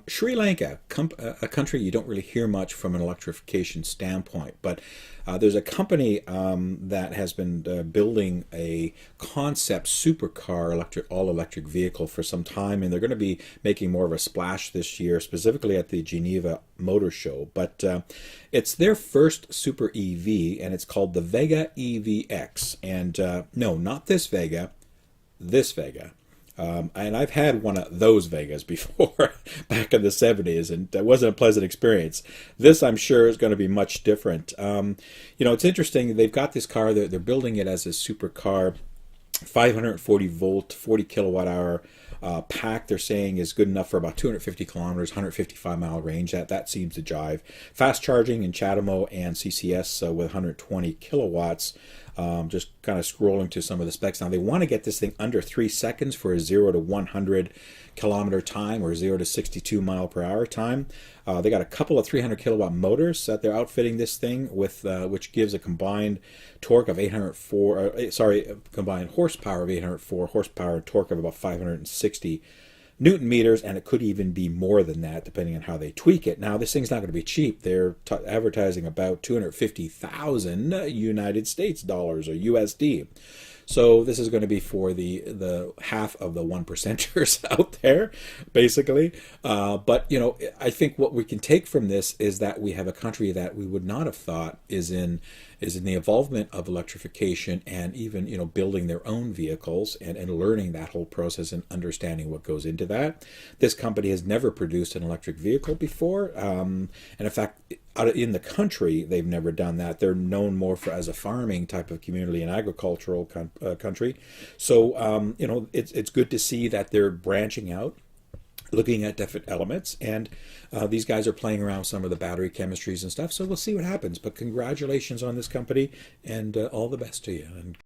Sri Lanka, a country you don't really hear much from an electrification standpoint, but there's a company that has been building a concept supercar all-electric vehicle for some time, and they're going to be making more of a splash this year, specifically at the Geneva Motor Show. But it's their first super EV, and it's called the Vega EVX. And no, not this Vega, this Vega. And I've had one of those Vegas before back in the 70s, and it wasn't a pleasant experience. This, I'm sure, is going to be much different. It's interesting. They've got this car, they're building it as a supercar, 540 volt, 40 kilowatt hour pack. They're saying is good enough for about 250 kilometers, 155-mile range. That seems to jive. Fast charging in CHAdeMO and CCS with 120 kilowatts. Just kind of scrolling to some of the specs. Now, they want to get this thing under 3 seconds for a 0 to 100 kilometer time, or 0 to 62 mile per hour time. They got a couple of 300 kilowatt motors that they're outfitting this thing with, which gives a combined torque of combined horsepower of 804 horsepower and torque of about 560 Newton meters, and it could even be more than that depending on how they tweak it. Now, this thing's not going to be cheap. They're advertising about 250,000 United States dollars, or USD. So this is going to be for the half of the 1%ers out there, basically. But I think what we can take from this is that we have a country that we would not have thought is in the involvement of electrification, and even building their own vehicles and learning that whole process and understanding what goes into that. This company has never produced an electric vehicle before, and in fact, in the country, they've never done that. They're known more as a farming type of community and agricultural country. So it's good to see that they're branching out, looking at different elements, and these guys are playing around with some of the battery chemistries and stuff. So we'll see what happens. But congratulations on this company, and all the best to you. And